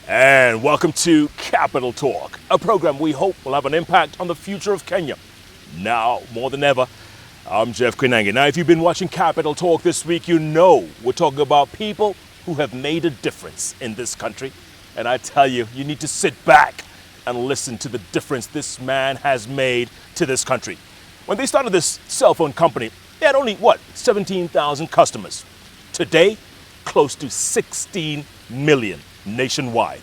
And welcome to Capital Talk, a program we hope will have an impact on the future of Kenya. Now, more than ever, I'm Jeff Koinange. Now, if you've been watching Capital Talk this week, you know we're talking about people who have made a difference in this country. And I tell you, you need to sit back and listen to the difference this man has made to this country. When they started this cell phone company, they had only, 17,000 customers. Today, close to 16 million nationwide,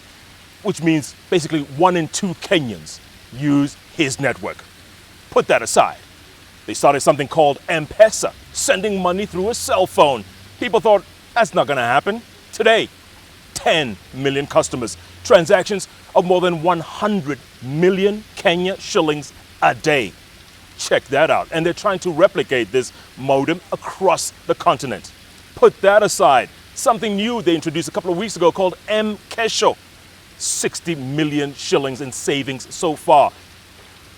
which means basically 1 in 2 Kenyans use his network. Put that aside. They started something called M-Pesa, sending money through a cell phone. People thought, that's not going to happen. Today, 10 million customers, transactions of more than 100 million Kenya shillings a day. Check that out. And they're trying to replicate this modem across the continent. Put that aside. Something new they introduced a couple of weeks ago called M-Kesho. 60 million shillings in savings so far.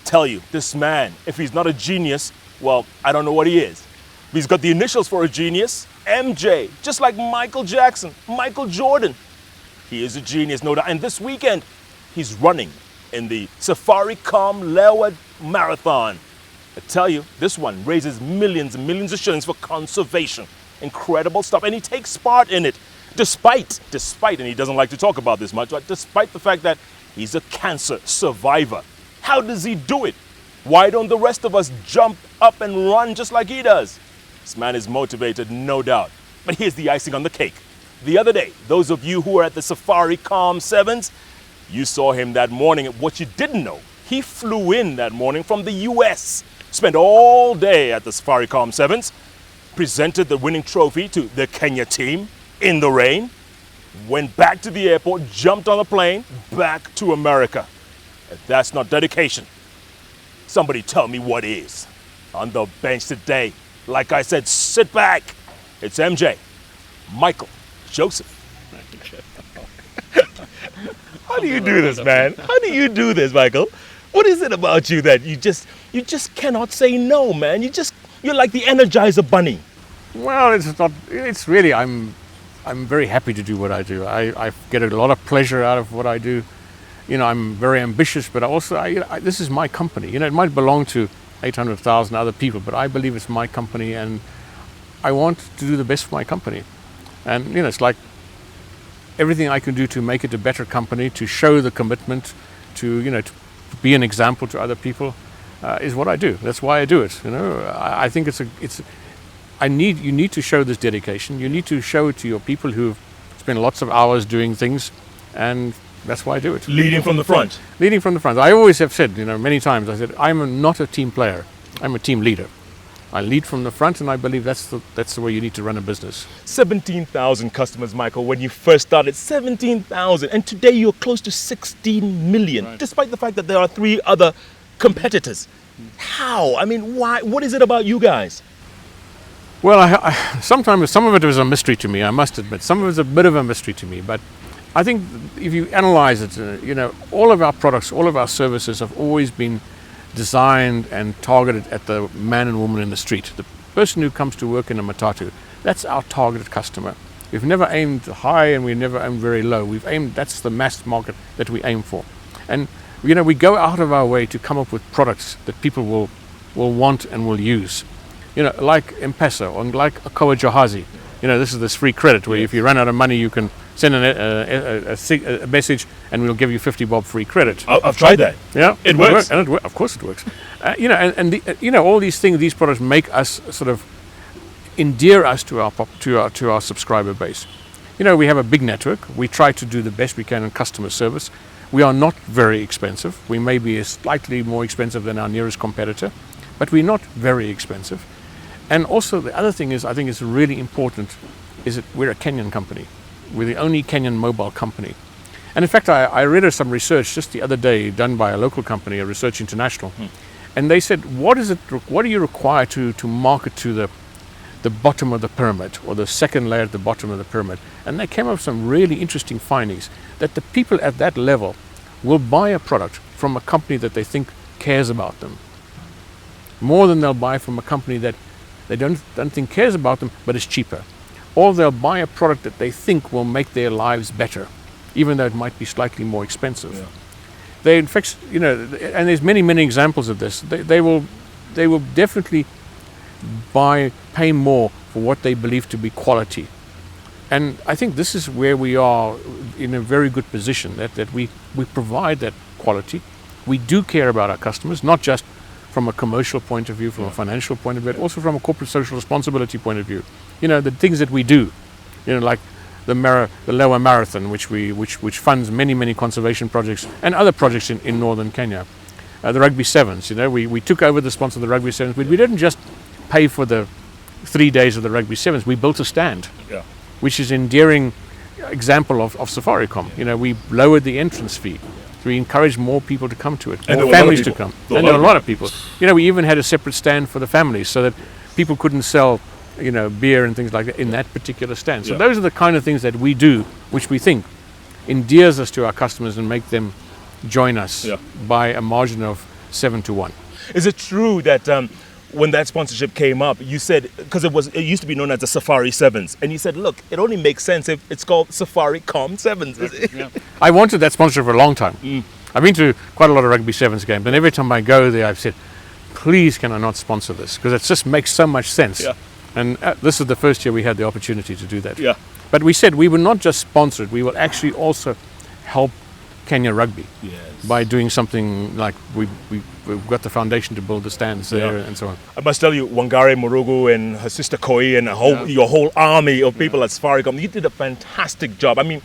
Tell you, this man, if he's not a genius, well, I don't know what he is. He's got the initials for a genius, MJ, just like Michael Jackson, Michael Jordan. He is a genius, no doubt. And this weekend, he's running in the Safaricom Lewa Marathon. I tell you, this one raises millions and millions of shillings for conservation. Incredible stuff. And he takes part in it, despite, and he doesn't like to talk about this much, but despite the fact that he's a cancer survivor. How does he do it? Why don't the rest of us jump up and run just like he does? This man is motivated, no doubt. But here's the icing on the cake. The other day, those of you who were at the Safaricom 7s, you saw him that morning. What you didn't know, he flew in that morning from the US, spent all day at the Safaricom 7s, presented the winning trophy to the Kenya team in the rain, went back to the airport, jumped on a plane, back to America. If that's not dedication, somebody tell me what is. On the bench today, like I said, sit back. It's MJ, Michael, Joseph. How do you do this, man? How do you do this, Michael? What is it about you that you just cannot say no, man? You're like the Energizer Bunny. Well, it's not. It's really. I'm very happy to do what I do. I get a lot of pleasure out of what I do. You know, I'm very ambitious, but also this is my company. You know, it might belong to 800,000 other people, but I believe it's my company, and I want to do the best for my company. And you know, it's like everything I can do to make it a better company, to show the commitment, to be an example to other people, is what I do. That's why I do it. You know, I think you need to show this dedication. You need to show it to your people who've spent lots of hours doing things, and that's why I do it. Leading from the front. Leading from the front. I always have said, many times, I said, I'm not a team player. I'm a team leader. I lead from the front, and I believe that's the way you need to run a business. 17,000 customers, Michael, when you first started. 17,000. And today you're close to 16 million, right, despite the fact that there are 3 other competitors. How? I mean, why? What is it about you guys? Well, sometimes some of it was a mystery to me, I must admit. Some of it's a bit of a mystery to me, but I think if you analyze it, all of our products, all of our services have always been designed and targeted at the man and woman in the street. The person who comes to work in a matatu, that's our targeted customer. We've never aimed high and we never aimed very low. That's the mass market that we aim for. And we go out of our way to come up with products that people will want and will use. Like M-Pesa or like a Koa Jahazi. This is this free credit where if you run out of money, you can send a message and we'll give you 50 bob free credit. I've tried that. Yeah, it works. Of course it works. All these things, these products make us sort of endear us to our subscriber base. We have a big network. We try to do the best we can in customer service. We are not very expensive. We may be slightly more expensive than our nearest competitor, but we're not very expensive. And also the other thing is, I think it's really important, is that we're a Kenyan company. We're the only Kenyan mobile company. And in fact, I read some research just the other day done by a local company, a Research International, and they said, what do you require to market to the bottom of the pyramid, or the second layer at the bottom of the pyramid? And they came up with some really interesting findings, that the people at that level will buy a product from a company that they think cares about them, more than they'll buy from a company that they don't think cares about them, but is cheaper. Or they'll buy a product that they think will make their lives better. even though it might be slightly more expensive. They, in fact, and there's many examples of this. They will definitely pay more for what they believe to be quality. And I think this is where we are in a very good position, that we provide that quality. We do care about our customers, not just from a commercial point of view, from a financial point of view, but also from a corporate social responsibility point of view. The things that we do, like the Lower Marathon, which funds many conservation projects and other projects in northern Kenya. The Rugby Sevens, we took over the sponsor of the Rugby Sevens, but we didn't just pay for the 3 days of the Rugby Sevens. We built a stand, which is an endearing example of Safaricom. We lowered the entrance fee. We encouraged more people to come to it, more families to come. And there were a lot of people. We even had a separate stand for the families so that people couldn't sell, beer and things like that in that particular stand. So those are the kind of things that we do, which we think endears us to our customers and make them join us by a margin of 7-1. Is it true that when that sponsorship came up, you said, because it used to be known as the Safari Sevens, and you said, look, it only makes sense if it's called Safaricom Sevens. I wanted that sponsorship for a long time. I've been to quite a lot of Rugby Sevens games, and every time I go there, I've said, please can I not sponsor this? Because it just makes so much sense. And this is the first year we had the opportunity to do that. But we said we will not just sponsor it, we will actually also help Kenya Rugby by doing something like we've got the foundation to build the stands there and so on. I must tell you, Wangare Murugu and her sister Koi and your whole army of people at Safaricom, you did a fantastic job. I mean,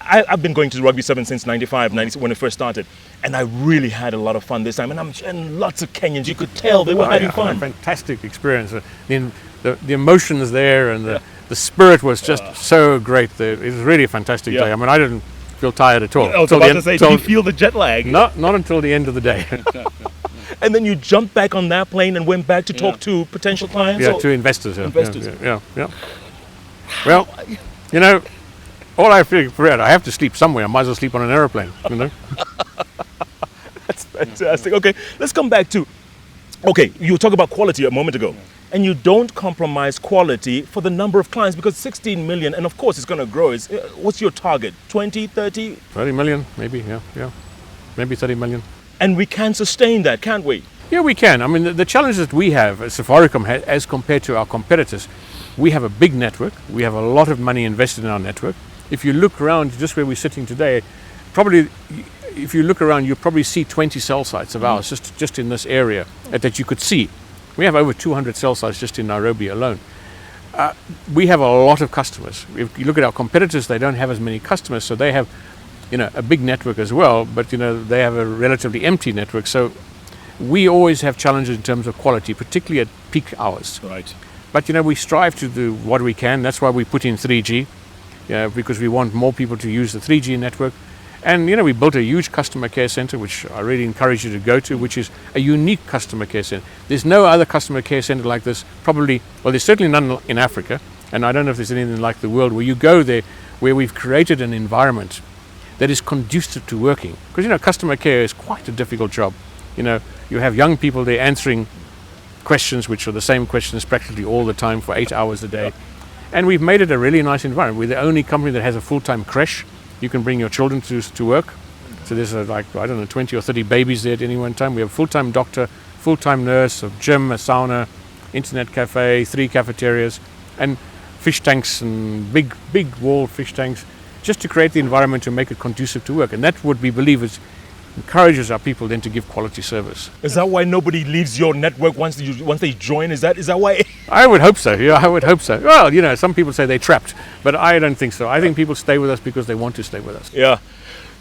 I've been going to the Rugby 7 since 95, 90, when it first started, and I really had a lot of fun this time. And lots of Kenyans, you could tell they were having fun. A fantastic experience. The emotions there and the spirit was just so great. It was really a fantastic day. I mean, I didn't feel tired at all. I was about to say, did you feel the jet lag? Not until the end of the day. And then you jumped back on that plane and went back to talk to potential clients? To investors. Yeah. Well, all I figured out, I have to sleep somewhere. I might as well sleep on an aeroplane, That's fantastic. Okay, let's come back to, you were talking about quality a moment ago. And you don't compromise quality for the number of clients, because 16 million, and of course it's going to grow. What's your target? 20, 30? 30 million, maybe, maybe 30 million. And we can sustain that, can't we? Yeah, we can. I mean, the challenge that we have at Safaricom, as compared to our competitors, we have a big network. We have a lot of money invested in our network. If you look around, just where we're sitting today, probably, if you look around, you'll probably see 20 cell sites of ours just in this area that you could see. We have over 200 cell sites just in Nairobi alone. We have a lot of customers. If you look at our competitors, they don't have as many customers, so they have, a big network as well, but they have a relatively empty network. So we always have challenges in terms of quality, particularly at peak hours. Right. But we strive to do what we can. That's why we put in 3G, because we want more people to use the 3G network. And we built a huge customer care center, which I really encourage you to go to, which is a unique customer care center. There's no other customer care center like this, there's certainly none in Africa, and I don't know if there's anything like the world where you go there, where we've created an environment that is conducive to working. Because customer care is quite a difficult job. You have young people there answering questions which are the same questions practically all the time for 8 hours a day. And we've made it a really nice environment. We're the only company that has a full-time creche. You can bring your children to work. So there's 20 or 30 babies there at any one time. We have a full-time doctor, full-time nurse, a gym, a sauna, internet cafe, 3 cafeterias, and fish tanks and big walled fish tanks, just to create the environment to make it conducive to work. And that's what we believe encourages our people then to give quality service. Is that why nobody leaves your network once they join? Is that why? I would hope so. Yeah, I would hope so. Well, some people say they're trapped, but I don't think so. I think people stay with us because they want to stay with us. Yeah.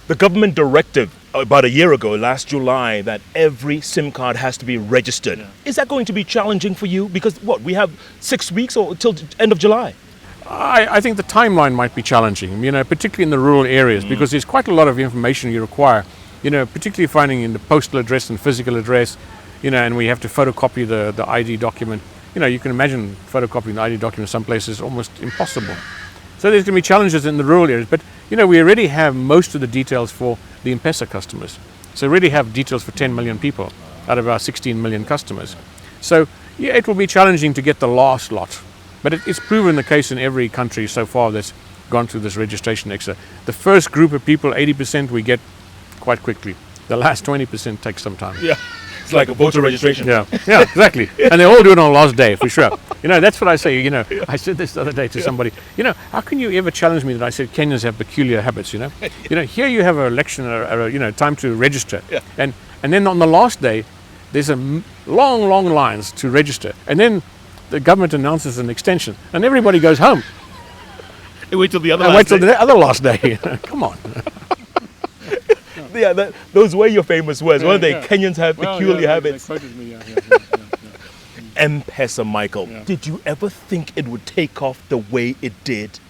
The government directive about a year ago, last July, that every SIM card has to be registered. Yeah. Is that going to be challenging for you? Because we have 6 weeks or till end of July? I think the timeline might be challenging, particularly in the rural areas, because there's quite a lot of information you require. Particularly finding in the postal address and physical address, and we have to photocopy the ID document. You can imagine photocopying the ID document in some places is almost impossible. So there's going to be challenges in the rural areas, but we already have most of the details for the M-Pesa customers. So we already have details for 10 million people out of our 16 million customers. So it will be challenging to get the last lot, but it's proven the case in every country so far that gone through this registration exercise. The first group of people, 80%, we get quite quickly. The last 20% takes some time. Yeah. It's like a voter registration. Yeah, exactly. And they all do it on the last day, for sure. That's what I say, I said this the other day to somebody, how can you ever challenge me that I said Kenyans have peculiar habits, Here you have an election or time to register. Yeah. And then on the last day, there's long lines to register. And then the government announces an extension and everybody goes home. And wait till the other last day. Come on. Yeah, those were your famous words, weren't they? Kenyans have peculiar habits. They quoted me, M-Pesa, Michael. Yeah. Did you ever think it would take off the way it did?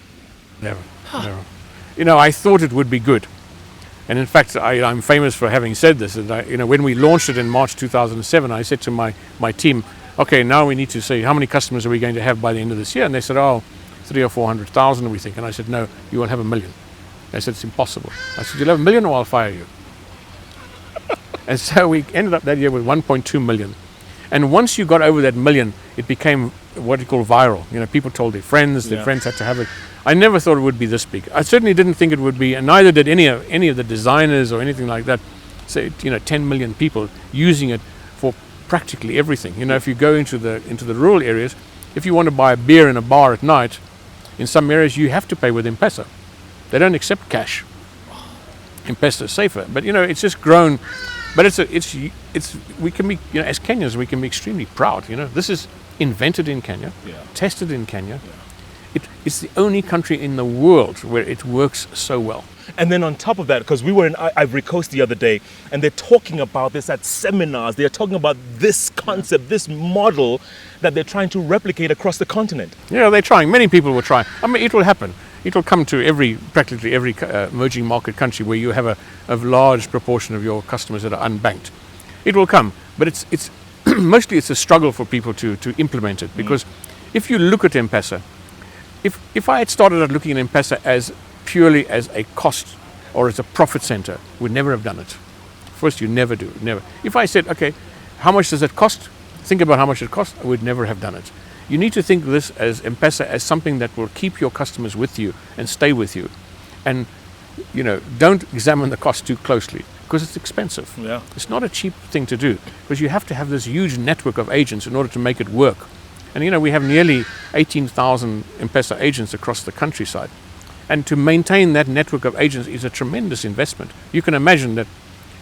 Never. I thought it would be good. And in fact, I'm famous for having said this. And when we launched it in March 2007, I said to my team, okay, now we need to see how many customers are we going to have by the end of this year? And they said, 300,000 or 400,000, we think. And I said, no, you will have 1 million. They said, it's impossible. I said, you'll have 1 million or I'll fire you. And so we ended up that year with 1.2 million. And once you got over that million, it became what you call viral. People told their friends had to have it. I never thought it would be this big. I certainly didn't think it would be, and neither did any of the designers or anything like that. Say, 10 million people using it for practically everything. If you go into the rural areas, if you want to buy a beer in a bar at night, in some areas you have to pay with M-Pesa. They don't accept cash. M-Pesa is safer, but it's just grown. But we can be, as Kenyans, we can be extremely proud. This is invented in Kenya, tested in Kenya. It's the only country in the world where it works so well. And then on top of that, because we were in Ivory Coast the other day, and they're talking about this at seminars. They're talking about this concept, this model that they're trying to replicate across the continent. Yeah, they're trying. Many people will try. I mean, it will happen. It will come to practically every emerging market country where you have a large proportion of your customers that are unbanked. It will come, but it's mostly it's a struggle for people to implement it, because if you look at M-Pesa, if I had started out looking at M-Pesa as purely as a cost or as a profit center, we'd never have done it. First, you never do, never. If I said, okay, how much does it cost? Think about how much it costs, I would never have done it. You need to think of this as M-Pesa as something that will keep your customers with you and stay with you. And, don't examine the cost too closely, because it's expensive. Yeah. It's not a cheap thing to do, because you have to have this huge network of agents in order to make it work. And, we have nearly 18,000 M-Pesa agents across the countryside. And to maintain that network of agents is a tremendous investment. You can imagine that,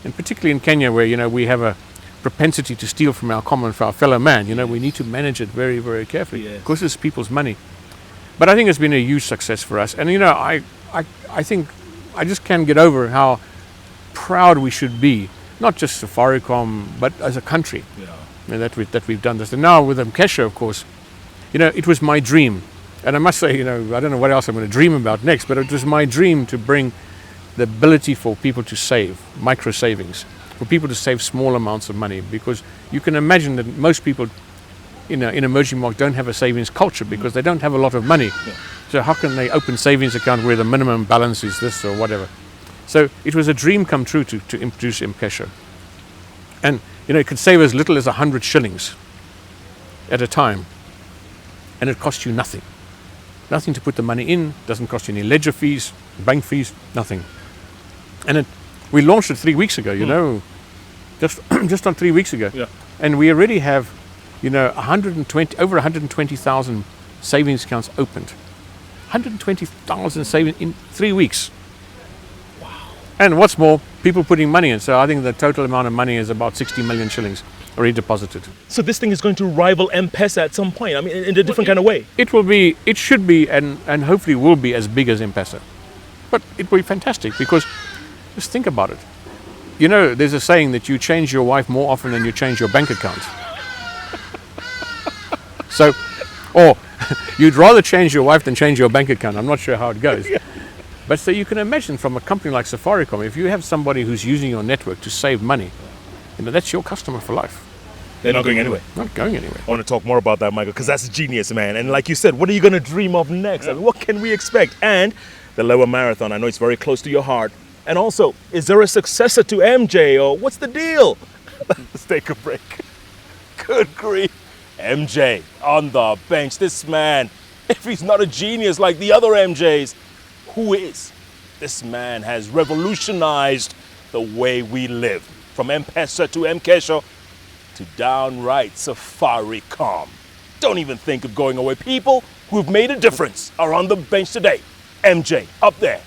and particularly in Kenya, where, we have a propensity to steal from our fellow man, we need to manage it very, very carefully, because it's people's money. But I think it's been a huge success for us. And, I think I just can't get over how proud we should be, not just Safaricom, but as a country, that we've done this. And now with M-Kesha, of course, it was my dream. And I must say, I don't know what else I'm going to dream about next, but it was my dream to bring the ability for people to save, micro savings, for people to save small amounts of money, because you can imagine that most people in emerging markets don't have a savings culture because they don't have a lot of money. Yeah. So how can they open savings account where the minimum balance is this or whatever? So it was a dream come true to introduce M-Kesha. And it could save as little as 100 shillings at a time, and it costs you nothing. Nothing to put the money in, doesn't cost you any ledger fees, bank fees, nothing. And we launched it 3 weeks ago, just on 3 weeks ago. Yeah. And we already have, over 120,000 savings accounts opened. 120,000 savings in 3 weeks. Wow. And what's more, people putting money in. So I think the total amount of money is about 60 million shillings already deposited. So this thing is going to rival M-Pesa at some point, in a different kind of way. It should be, and hopefully will be as big as M-Pesa. But it will be fantastic, because just think about it. There's a saying that you change your wife more often than you change your bank account. So, or you'd rather change your wife than change your bank account. I'm not sure how it goes. But so you can imagine, from a company like Safaricom, if you have somebody who's using your network to save money, that's your customer for life. They're not going anywhere. Not going anywhere. I want to talk more about that, Michael, because that's genius, man. And like you said, what are you going to dream of next? What can we expect? And the Lower Marathon, I know it's very close to your heart. And also, is there a successor to MJ, or what's the deal? Let's take a break. Good grief. MJ on the bench. This man, if he's not a genius like the other MJs, who is. This man has revolutionized the way we live, from M-Pesa to M-Kesho to downright Safaricom. Don't even think of going away. People who've made a difference are on the bench today. MJ, up there.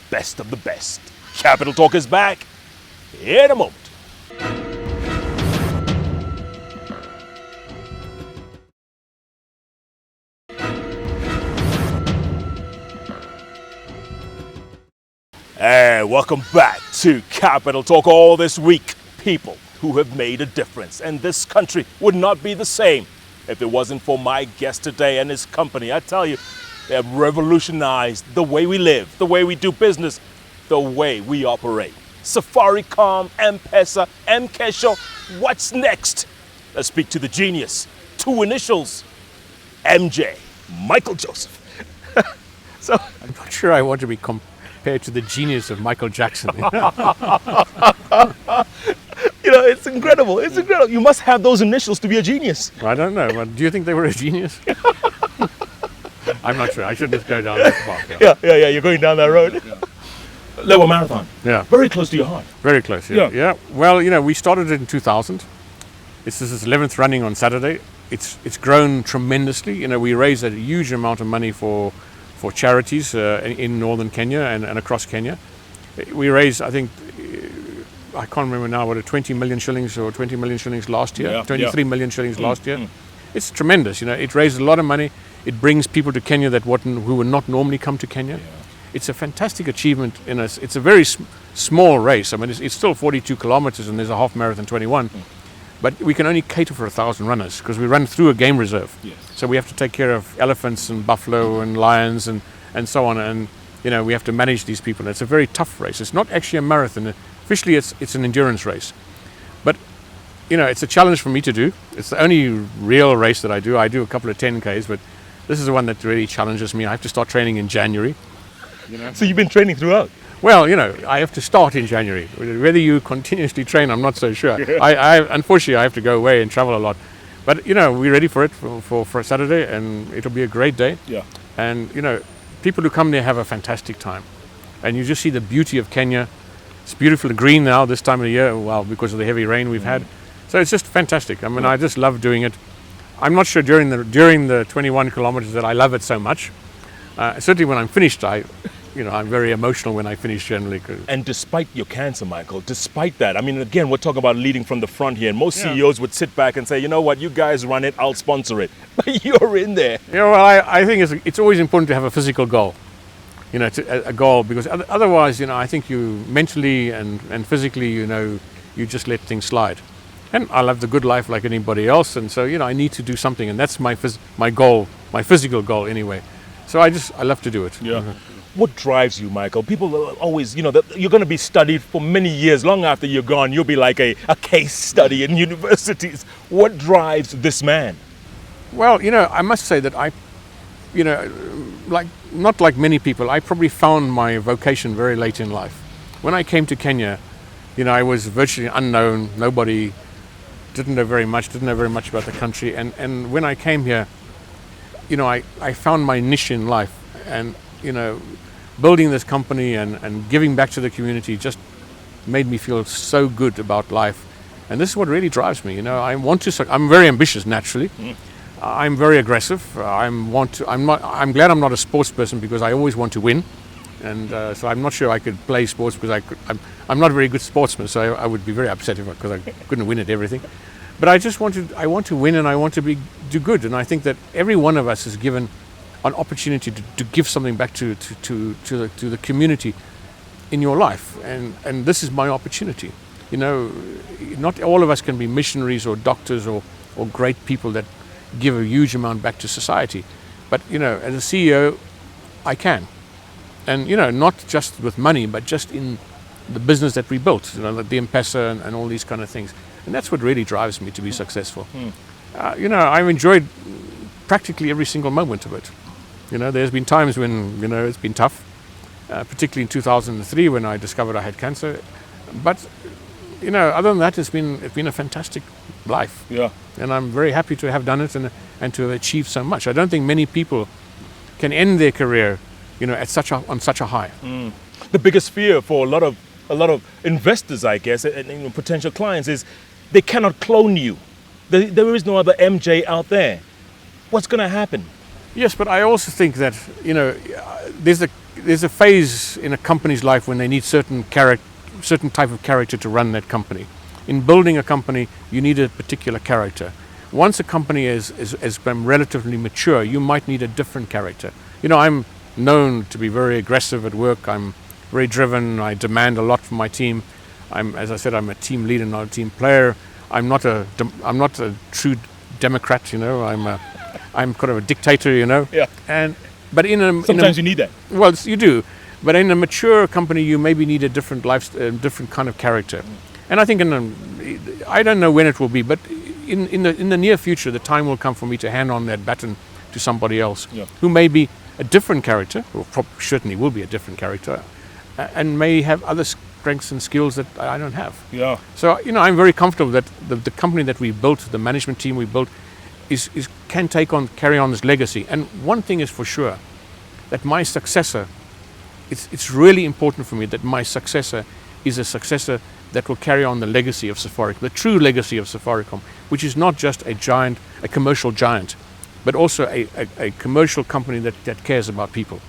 Best of the best. Capital Talk is back in a moment. And welcome back to Capital Talk. All this week, people who have made a difference. And this country would not be the same if it wasn't for my guest today and his company. I tell you, they have revolutionized the way we live, the way we do business, the way we operate. Safaricom, M-Pesa, M-Kesho, what's next? Let's speak to the genius. 2 initials, MJ, Michael Joseph. So I'm not sure I want to be compared to the genius of Michael Jackson. It's incredible. It's incredible. You must have those initials to be a genius. I don't know. But do you think they were a genius? I'm not sure. I shouldn't just go down that path. Yeah. You're going down that road. Level Marathon. Yeah. Very close to your heart. Very close. Yeah. Well, we started it in 2000. This is its 11th running on Saturday. It's grown tremendously. We raised a huge amount of money for charities in northern Kenya and across Kenya. We raised, I think, I can't remember now, what, 20 million shillings or 20 million shillings last year, 23 million shillings last year. It's tremendous. It raises a lot of money. It brings people to Kenya who would not normally come to Kenya. Yeah. It's a fantastic achievement. It's a very small race. I mean, it's still 42 kilometers and there's a half marathon 21. But we can only cater for 1,000 runners because we run through a game reserve. Yes. So we have to take care of elephants and buffalo and lions and so on. And, we have to manage these people. It's a very tough race. It's not actually a marathon. Officially, it's an endurance race. But, it's a challenge for me to do. It's the only real race that I do. I do a couple of 10Ks, but this is the one that really challenges me. I have to start training in January. So you've been training throughout? Well, I have to start in January. Whether you continuously train, I'm not so sure. Unfortunately, I have to go away and travel a lot. But, we're ready for it for Saturday, and it'll be a great day. Yeah. And, people who come there have a fantastic time. And you just see the beauty of Kenya. It's beautiful green now this time of the year, well, because of the heavy rain we've had. So it's just fantastic. I mean, I just love doing it. I'm not sure during the 21 kilometers that I love it so much. Certainly when I'm finished, I'm very emotional when I finish generally. And despite your cancer, Michael, despite that, I mean, again, we're talking about leading from the front here. And most CEOs would sit back and say, you know what, you guys run it, I'll sponsor it. But you're in there. I think it's always important to have a physical goal. A goal, because otherwise, I think you mentally and physically, you just let things slide. And I love the good life like anybody else. And so, I need to do something. And that's my goal, my physical goal anyway. So I love to do it. Yeah. Mm-hmm. What drives you, Michael? People always, you're going to be studied for many years. Long after you're gone, you'll be like a case study in universities. What drives this man? Well, I must say that not like many people, I probably found my vocation very late in life. When I came to Kenya, I was virtually unknown. Nobody didn't know very much about the country. And when I came here, I found my niche in life. And, building this company and giving back to the community just made me feel so good about life. And this is what really drives me. I'm very ambitious naturally. I'm very aggressive. I'm glad I'm not a sports person because I always want to win. And so I'm not sure I could play sports because I'm not a very good sportsman, so I would be very upset because I couldn't win at everything. But I want to win and I want to do good. And I think that every one of us is given an opportunity to give something back to the community in your life. And this is my opportunity. Not all of us can be missionaries or doctors or great people that give a huge amount back to society. But, as a CEO, I can. And, not just with money, but just in the business that we built, like the M-Pesa and all these kind of things. And that's what really drives me to be successful. I've enjoyed practically every single moment of it. There's been times when, it's been tough, particularly in 2003 when I discovered I had cancer. But, other than that, it's been a fantastic life. Yeah. And I'm very happy to have done it and to have achieved so much. I don't think many people can end their career on such a high. The biggest fear for a lot of investors, I guess, and potential clients is they cannot clone you. There is no other MJ out there. What's going to happen? Yes, but I also think that there's a phase in a company's life when they need certain type of character to run that company. In building a company, you need a particular character. Once a company has become relatively mature, you might need a different character. I'm known to be very aggressive at work. I'm very driven. I demand a lot from my team. As I said, I'm a team leader, not a team player. I'm not a true democrat. I'm kind of a dictator. Yeah. But sometimes you need that. Well, you do. But in a mature company, you maybe need a different different kind of character. And I think I don't know when it will be, but in the near future, the time will come for me to hand on that baton to somebody else who may be a different character, or certainly will be a different character, and may have other strengths and skills that I don't have. Yeah. So I'm very comfortable that the company that we built, the management team we built, can carry on this legacy. And one thing is for sure, that my successor, it's really important for me that my successor is a successor that will carry on the legacy of Safaricom, the true legacy of Safaricom, which is not just a commercial giant, but also a commercial company that cares about people.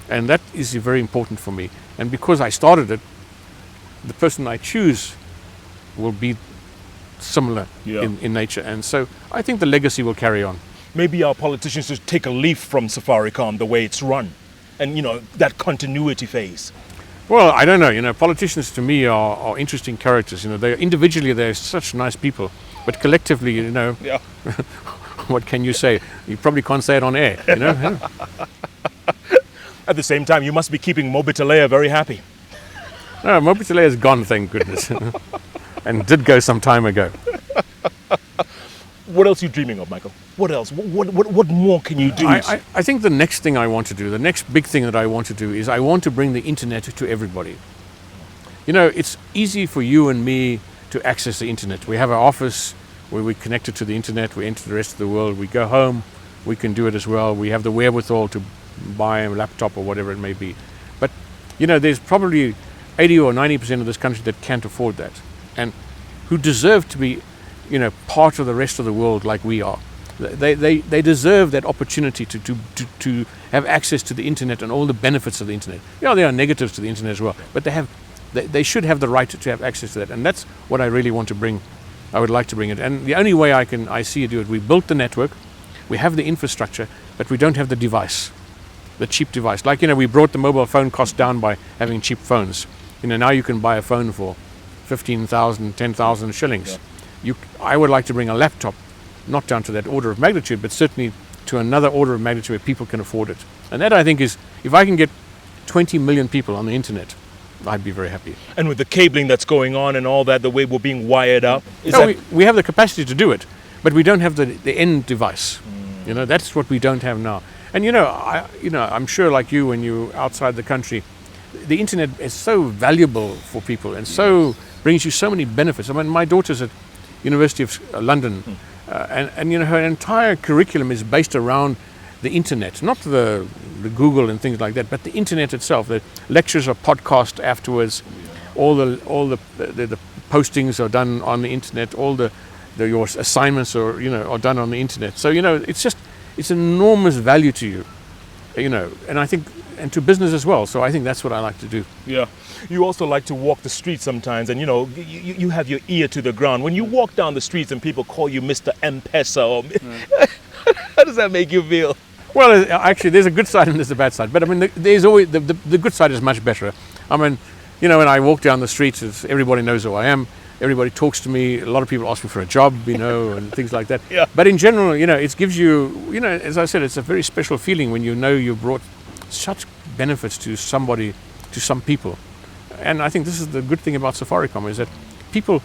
And that is very important for me. And because I started it, the person I choose will be similar in nature. And so I think the legacy will carry on. Maybe our politicians should take a leaf from Safaricom, the way it's run, and that continuity phase. Well, I don't know. Politicians to me are interesting characters. They're such nice people, but collectively, Yeah. what can you say? You probably can't say it on air. At the same time, you must be keeping Mobitalea very happy. No, Mobitalea is gone, thank goodness, and did go some time ago. What else are you dreaming of, Michael? What else? What more can you do? I think the next thing I want to do, the next big thing that I want to do is I want to bring the internet to everybody. It's easy for you and me to access the internet. We have our office where we're connected to the internet. We enter the rest of the world. We go home. We can do it as well. We have the wherewithal to buy a laptop or whatever it may be. But, there's probably 80 or 90% of this country that can't afford that, and who deserve to be part of the rest of the world like we are. They deserve that opportunity to have access to the internet and all the benefits of the internet. There are negatives to the internet as well, but they should have the right to have access to that, and that's what I really want to bring. I would like to bring it, and the only way I see it do it. We built the network, we have the infrastructure, but we don't have the device, the cheap device. Like we brought the mobile phone cost down by having cheap phones. Now you can buy a phone for 15,000, 10,000 shillings. Yeah. I would like to bring a laptop, not down to that order of magnitude, but certainly to another order of magnitude where people can afford it. And that I think is, if I can get 20 million people on the internet, I'd be very happy. And with the cabling that's going on and all that, the way we're being wired up, we have the capacity to do it, but we don't have the end device. That's what we don't have now. And I'm sure, like you, when you're outside the country, the internet is so valuable for people and so brings you so many benefits. I mean, my daughter's at University of London, and her entire curriculum is based around the internet, not the Google and things like that, but the internet itself. The lectures are podcast afterwards. All the postings are done on the internet. All your assignments are done on the internet. So it's enormous value to you, and I think. And to business as well. So I think that's what I like to do. Yeah. You also like to walk the streets sometimes, and you have your ear to the ground. When you walk down the streets and people call you Mr. M-Pesa, how does that make you feel? Well, actually, there's a good side and there's a bad side. But I mean, there's always the good side is much better. I mean, when I walk down the streets, everybody knows who I am. Everybody talks to me. A lot of people ask me for a job, and things like that. Yeah. But in general, it gives you, as I said, it's a very special feeling when you brought such benefits to somebody, to some people. And I think this is the good thing about Safaricom, is that people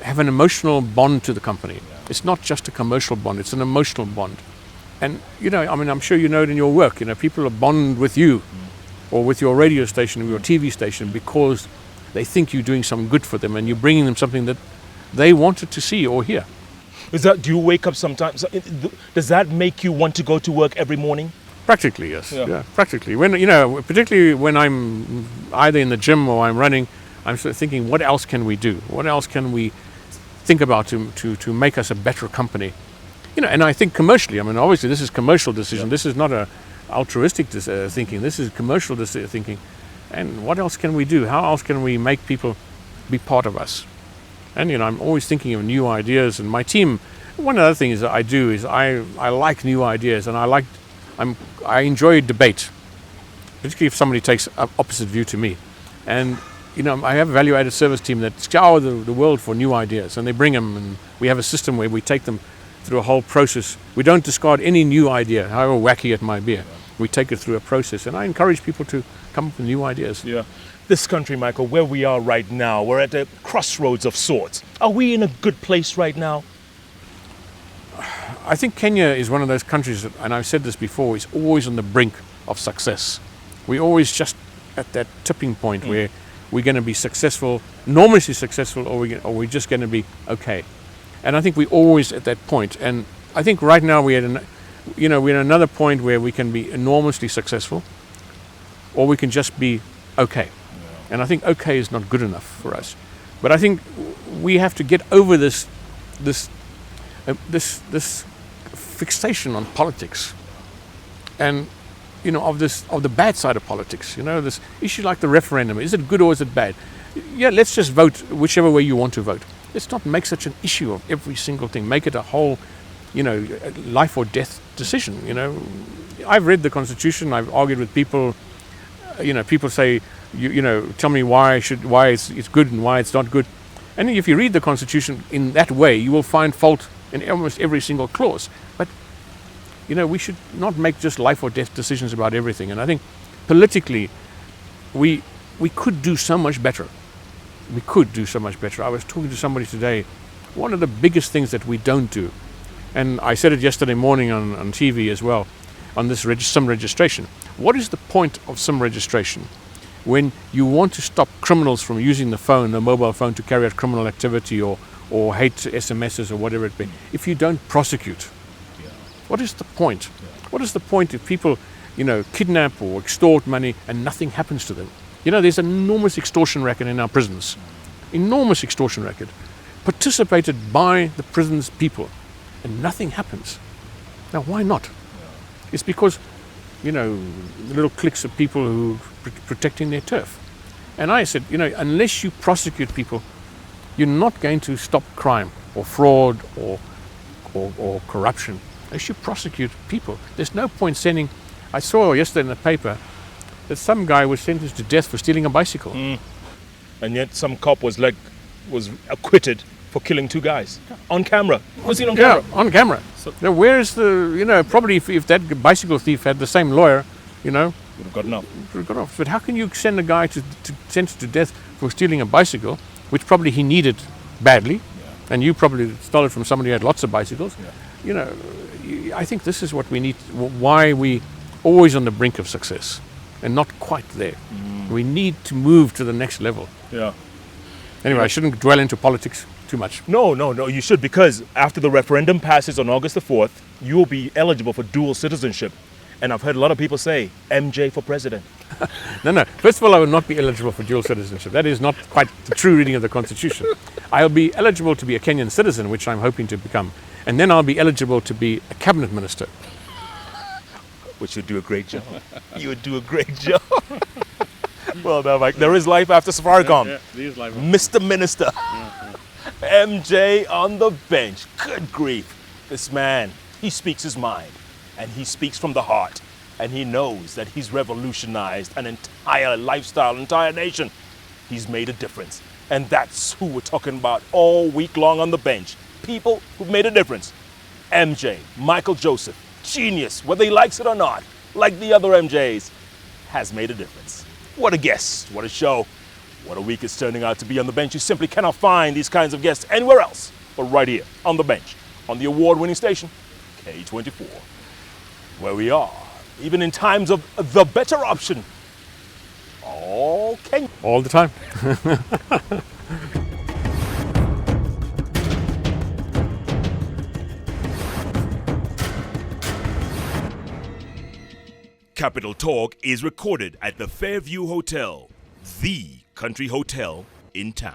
have an emotional bond to the company. It's not just a commercial bond, it's an emotional bond. And I'm sure you know it in your work, people bond with you or with your radio station or your TV station because they think you're doing some good for them and you're bringing them something that they wanted to see or hear. Do you wake up sometimes? Does that make you want to go to work every morning? Practically, yes. Yeah. Yeah, practically. When particularly when I'm either in the gym or I'm running, I'm sort of thinking, what else can we do? What else can we think about to make us a better company? And I think commercially. I mean, obviously, this is commercial decision. Yeah. This is not a altruistic thinking. This is commercial thinking. And what else can we do? How else can we make people be part of us? And I'm always thinking of new ideas. And my team, one of the things that I do is I like new ideas, and I enjoy debate, particularly if somebody takes an opposite view to me. And I have a value-added service team that scour the world for new ideas, and they bring them, and we have a system where we take them through a whole process. We don't discard any new idea, however wacky it might be. We take it through a process, and I encourage people to come up with new ideas. Yeah. This country, Michael, where we are right now, we're at a crossroads of sorts. Are we in a good place right now? I think Kenya is one of those countries, and I've said this before, is always on the brink of success. We're always just at that tipping point where we're going to be successful, enormously successful, or we're just going to be okay. And I think we're always at that point. And I think right now we're at another point where we can be enormously successful, or we can just be okay. Yeah. And I think okay is not good enough for us. But I think we have to get over this fixation on politics, and of the bad side of politics. This issue like the referendum, is it good or is it bad? Yeah, let's just vote whichever way you want to vote. Let's not make such an issue of every single thing. Make it a whole life or death decision. I've read the Constitution. I've argued with people. People say tell me why it's good and why it's not good. And if you read the Constitution in that way, you will find fault in almost every single clause. But we should not make just life or death decisions about everything. And I think politically, we could do so much better. We could do so much better. I was talking to somebody today. One of the biggest things that we don't do, and I said it yesterday morning on TV as well, on this SIM registration. What is the point of SIM registration when you want to stop criminals from using the mobile phone to carry out criminal activity or hate SMSs or whatever it be, if you don't prosecute? Yeah. What is the point? Yeah. What is the point if people, kidnap or extort money and nothing happens to them? There's an enormous extortion racket in our prisons. Enormous extortion racket. Participated by the prison's people. And nothing happens. Now, why not? Yeah. It's because, little cliques of people who are protecting their turf. And I said, unless you prosecute people, you're not going to stop crime or fraud or corruption. Unless you prosecute people. There's no point sending... I saw yesterday in the paper that some guy was sentenced to death for stealing a bicycle. And yet some cop was acquitted for killing two guys on camera. Was he on camera? Yeah, on camera. So now where's the, probably if that bicycle thief had the same lawyer, would have gotten off. Would have got off. But how can you send a guy to sentence to death for stealing a bicycle, which probably he needed badly, and you probably stole it from somebody who had lots of bicycles? Yeah. I think this is what we need, why we always on the brink of success and not quite there. We need to move to the next level. Yeah. Anyway, I shouldn't dwell into politics too much. No, you should, because after the referendum passes on August the 4th, you will be eligible for dual citizenship. And I've heard a lot of people say, MJ for president. No. First of all, I will not be eligible for dual citizenship. That is not quite the true reading of the Constitution. I'll be eligible to be a Kenyan citizen, which I'm hoping to become. And then I'll be eligible to be a cabinet minister. Which would do a great job. You would do a great job. Well, now, Mike, there is life after Safaricom. Yeah, there is life after. Mr. Minister. MJ on the bench. Good grief. This man, he speaks his mind. And he speaks from the heart. And he knows that he's revolutionized an entire lifestyle, entire nation. He's made a difference. And that's who we're talking about all week long on the bench. People who've made a difference. MJ, Michael Joseph, genius, whether he likes it or not, like the other MJs, has made a difference. What a guest, what a show, what a week it's turning out to be on the bench. You simply cannot find these kinds of guests anywhere else but right here on the bench, on the award-winning station, K24, where we are, even in times of the better option, all Kenya. All the time. Capital Talk is recorded at the Fairview Hotel, the country hotel in town.